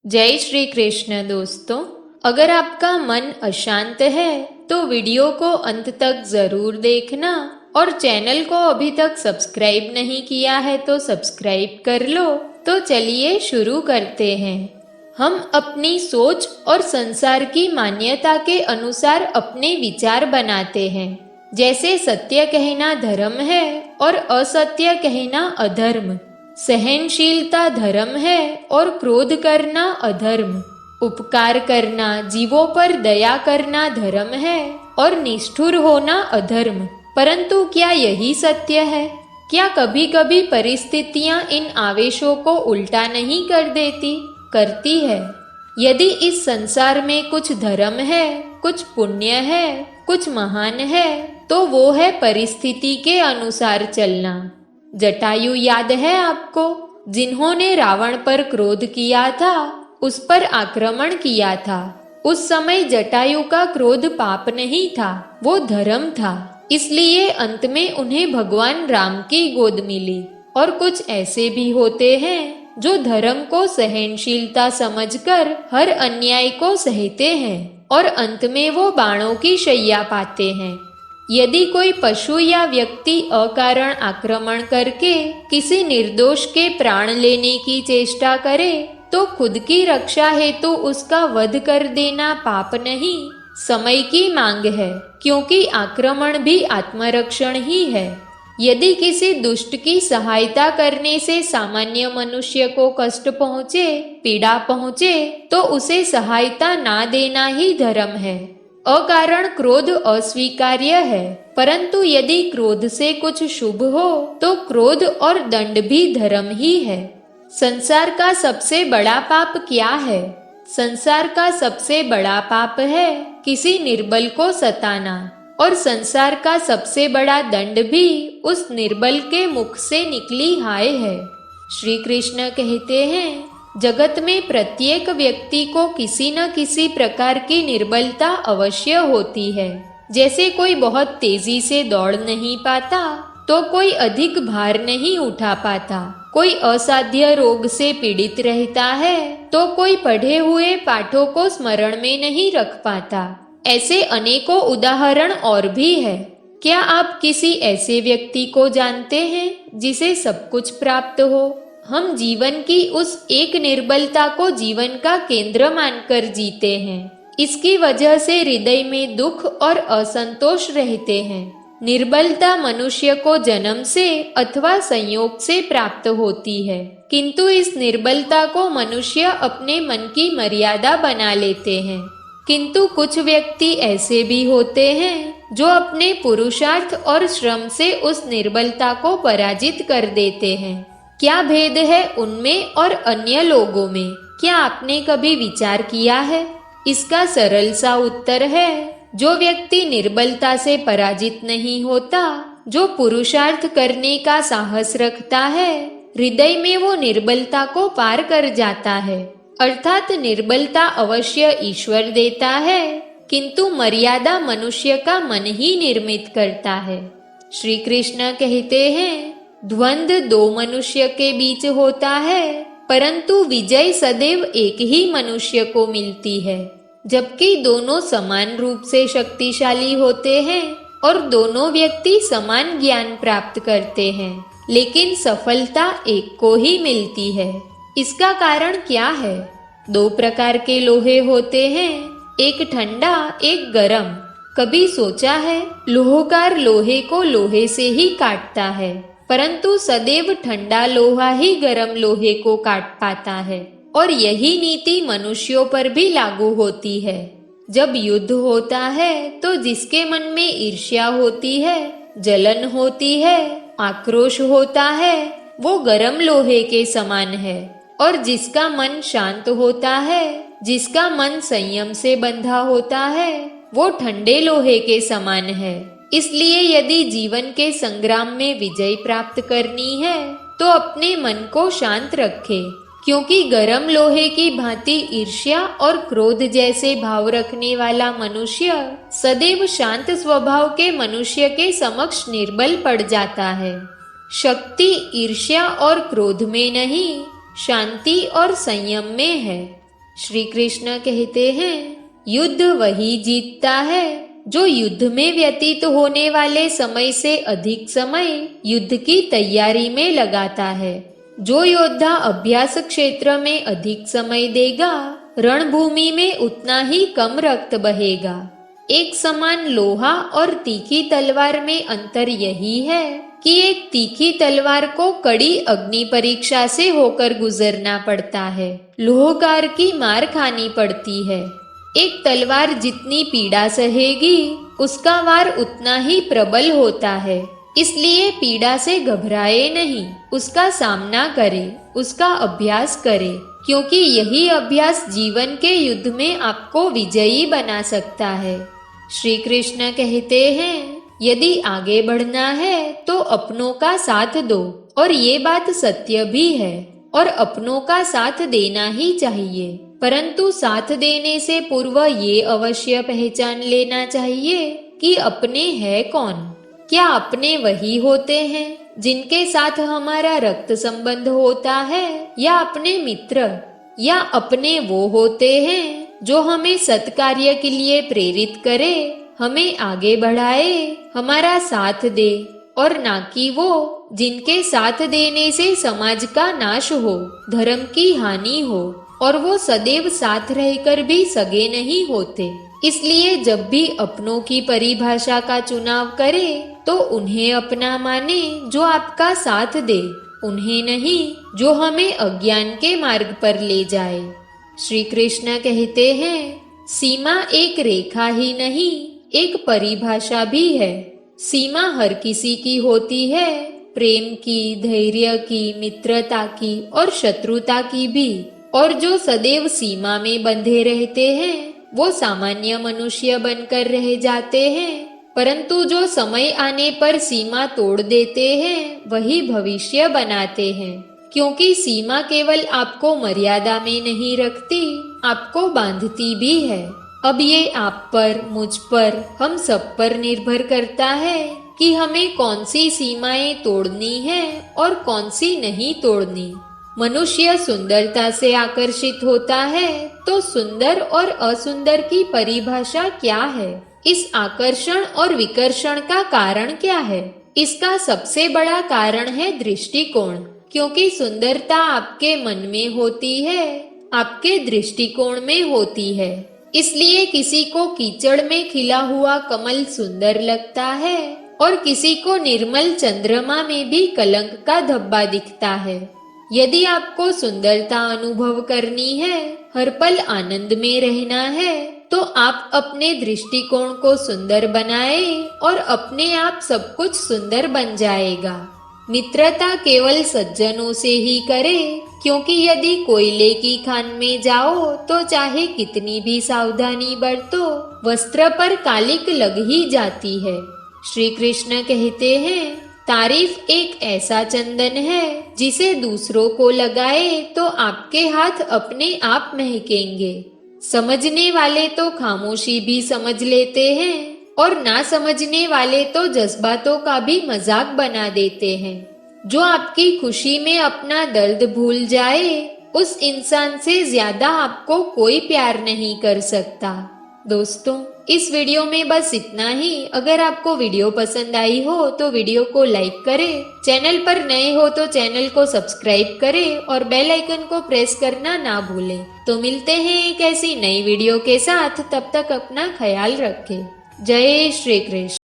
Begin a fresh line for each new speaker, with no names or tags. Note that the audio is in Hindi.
जय श्री कृष्ण दोस्तों। अगर आपका मन अशांत है तो वीडियो को अंत तक ज़रूर देखना और चैनल को अभी तक सब्सक्राइब नहीं किया है तो सब्सक्राइब कर लो। तो चलिए शुरू करते हैं। हम अपनी सोच और संसार की मान्यता के अनुसार अपने विचार बनाते हैं। जैसे सत्य कहना धर्म है और असत्य कहना अधर्म, सहनशीलता धर्म है और क्रोध करना अधर्म, उपकार करना, जीवों पर दया करना धर्म है और निष्ठुर होना अधर्म। परंतु क्या यही सत्य है? क्या कभी कभी परिस्थितियां इन आवेशों को उल्टा नहीं कर देती? करती है। यदि इस संसार में कुछ धर्म है, कुछ पुण्य है, कुछ महान है, तो वो है परिस्थिति के अनुसार चलना। जटायु याद है आपको, जिन्होंने रावण पर क्रोध किया था, उस पर आक्रमण किया था। उस समय जटायु का क्रोध पाप नहीं था, वो धर्म था। इसलिए अंत में उन्हें भगवान राम की गोद मिली। और कुछ ऐसे भी होते हैं जो धर्म को सहनशीलता समझकर हर अन्याय को सहते हैं और अंत में वो बाणों की शैया पाते हैं। यदि कोई पशु या व्यक्ति अकारण आक्रमण करके किसी निर्दोष के प्राण लेने की चेष्टा करे तो खुद की रक्षा हेतु उसका वध कर देना पाप नहीं, समय की मांग है, क्योंकि आक्रमण भी आत्मरक्षण ही है। यदि किसी दुष्ट की सहायता करने से सामान्य मनुष्य को कष्ट पहुँचे, पीड़ा पहुँचे, तो उसे सहायता ना देना ही धर्म है। अकारण क्रोध अस्वीकार्य है, परंतु यदि क्रोध से कुछ शुभ हो तो क्रोध और दंड भी धर्म ही है। संसार का सबसे बड़ा पाप क्या है? संसार का सबसे बड़ा पाप है किसी निर्बल को सताना, और संसार का सबसे बड़ा दंड भी उस निर्बल के मुख से निकली हाय है। श्री कृष्ण कहते हैं, जगत में प्रत्येक व्यक्ति को किसी न किसी प्रकार की निर्बलता अवश्य होती है। जैसे कोई बहुत तेजी से दौड़ नहीं पाता, तो कोई अधिक भार नहीं उठा पाता, कोई असाध्य रोग से पीड़ित रहता है, तो कोई पढ़े हुए पाठों को स्मरण में नहीं रख पाता। ऐसे अनेकों उदाहरण और भी है। क्या आप किसी ऐसे व्यक्ति को जानते हैं जिसे सब कुछ प्राप्त हो? हम जीवन की उस एक निर्बलता को जीवन का केंद्र मानकर जीते हैं। इसकी वजह से हृदय में दुख और असंतोष रहते हैं। निर्बलता मनुष्य को जन्म से अथवा संयोग से प्राप्त होती है, किंतु इस निर्बलता को मनुष्य अपने मन की मर्यादा बना लेते हैं। किंतु कुछ व्यक्ति ऐसे भी होते हैं जो अपने पुरुषार्थ और श्रम से उस निर्बलता को पराजित कर देते हैं। क्या भेद है उनमें और अन्य लोगों में? क्या आपने कभी विचार किया है? इसका सरल सा उत्तर है, जो व्यक्ति निर्बलता से पराजित नहीं होता, जो पुरुषार्थ करने का साहस रखता है, हृदय में वो निर्बलता को पार कर जाता है। अर्थात निर्बलता अवश्य ईश्वर देता है, किंतु मर्यादा मनुष्य का मन ही निर्मित करता है। श्री कृष्ण कहते हैं, द्वंद्व दो मनुष्य के बीच होता है, परंतु विजय सदैव एक ही मनुष्य को मिलती है। जबकि दोनों समान रूप से शक्तिशाली होते हैं और दोनों व्यक्ति समान ज्ञान प्राप्त करते हैं, लेकिन सफलता एक को ही मिलती है। इसका कारण क्या है? दो प्रकार के लोहे होते हैं, एक ठंडा, एक गरम। कभी सोचा है, लोहकार लोहे को लोहे से ही काटता है, परंतु सदैव ठंडा लोहा ही गरम लोहे को काट पाता है। और यही नीति मनुष्यों पर भी लागू होती है। जब युद्ध होता है तो जिसके मन में ईर्ष्या होती है, जलन होती है, आक्रोश होता है, वो गरम लोहे के समान है। और जिसका मन शांत होता है, जिसका मन संयम से बंधा होता है, वो ठंडे लोहे के समान है। इसलिए यदि जीवन के संग्राम में विजय प्राप्त करनी है तो अपने मन को शांत रखे, क्योंकि गरम लोहे की भांति ईर्ष्या और क्रोध जैसे भाव रखने वाला मनुष्य सदैव शांत स्वभाव के मनुष्य के समक्ष निर्बल पड़ जाता है। शक्ति ईर्ष्या और क्रोध में नहीं, शांति और संयम में है। श्री कृष्ण कहते हैं, युद्ध वही जीतता है जो युद्ध में व्यतीत होने वाले समय से अधिक समय युद्ध की तैयारी में लगाता है। जो योद्धा अभ्यास क्षेत्र में अधिक समय देगा, रणभूमि में उतना ही कम रक्त बहेगा। एक समान लोहा और तीखी तलवार में अंतर यही है कि एक तीखी तलवार को कड़ी अग्नि परीक्षा से होकर गुजरना पड़ता है, लोहकार की मार खानी पड़ती है। एक तलवार जितनी पीड़ा सहेगी, उसका वार उतना ही प्रबल होता है। इसलिए पीड़ा से घबराए नहीं, उसका सामना करे, उसका अभ्यास करे, क्योंकि यही अभ्यास जीवन के युद्ध में आपको विजयी बना सकता है। श्री कृष्ण कहते हैं, यदि आगे बढ़ना है तो अपनों का साथ दो, और ये बात सत्य भी है, और अपनों का साथ देना ही चाहिए। परंतु साथ देने से पूर्व ये अवश्य पहचान लेना चाहिए कि अपने हैं कौन। क्या अपने वही होते हैं जिनके साथ हमारा रक्त संबंध होता है, या अपने मित्र, या अपने वो होते हैं जो हमें सत्कार्य के लिए प्रेरित करे, हमें आगे बढ़ाए, हमारा साथ दे, और ना कि वो जिनके साथ देने से समाज का नाश हो, धर्म की हानि हो, और वो सदैव साथ रहकर भी सगे नहीं होते। इसलिए जब भी अपनों की परिभाषा का चुनाव करें तो उन्हें अपना माने जो आपका साथ दे, उन्हें नहीं जो हमें अज्ञान के मार्ग पर ले जाए। श्री कृष्ण कहते हैं, सीमा एक रेखा ही नहीं, एक परिभाषा भी है। सीमा हर किसी की होती है, प्रेम की, धैर्य की, मित्रता की और शत्रुता की भी। और जो सदैव सीमा में बंधे रहते हैं वो सामान्य मनुष्य बनकर रह जाते हैं, परंतु जो समय आने पर सीमा तोड़ देते हैं वही भविष्य बनाते हैं। क्योंकि सीमा केवल आपको मर्यादा में नहीं रखती, आपको बांधती भी है। अब ये आप पर, मुझ पर, हम सब पर निर्भर करता है कि हमें कौन सी सीमाएं तोड़नी है और कौन सी नहीं तोड़नी। मनुष्य सुंदरता से आकर्षित होता है, तो सुंदर और असुंदर की परिभाषा क्या है? इस आकर्षण और विकर्षण का कारण क्या है? इसका सबसे बड़ा कारण है दृष्टिकोण। क्योंकि सुंदरता आपके मन में होती है, आपके दृष्टिकोण में होती है। इसलिए किसी को कीचड़ में खिला हुआ कमल सुंदर लगता है, और किसी को निर्मल चंद्रमा में भी कलंक का धब्बा दिखता है। यदि आपको सुंदरता अनुभव करनी है, हर पल आनंद में रहना है, तो आप अपने दृष्टिकोण को सुंदर बनाए और अपने आप सब कुछ सुंदर बन जाएगा। मित्रता केवल सज्जनों से ही करे, क्योंकि यदि कोयले की खान में जाओ तो चाहे कितनी भी सावधानी बरतो, वस्त्र पर कालिक लग ही जाती है। श्री कृष्ण कहते हैं, तारीफ एक ऐसा चंदन है जिसे दूसरों को लगाए तो आपके हाथ अपने आप महकेंगे। समझने वाले तो खामोशी भी समझ लेते हैं, और ना समझने वाले तो जज्बातों का भी मजाक बना देते हैं। जो आपकी खुशी में अपना दर्द भूल जाए, उस इंसान से ज्यादा आपको कोई प्यार नहीं कर सकता। दोस्तों, इस वीडियो में बस इतना ही। अगर आपको वीडियो पसंद आई हो तो वीडियो को लाइक करें, चैनल पर नए हो तो चैनल को सब्सक्राइब करें और बेल आइकन को प्रेस करना ना भूलें। तो मिलते हैं एक ऐसी नई वीडियो के साथ, तब तक अपना ख्याल रखें। जय श्री कृष्ण।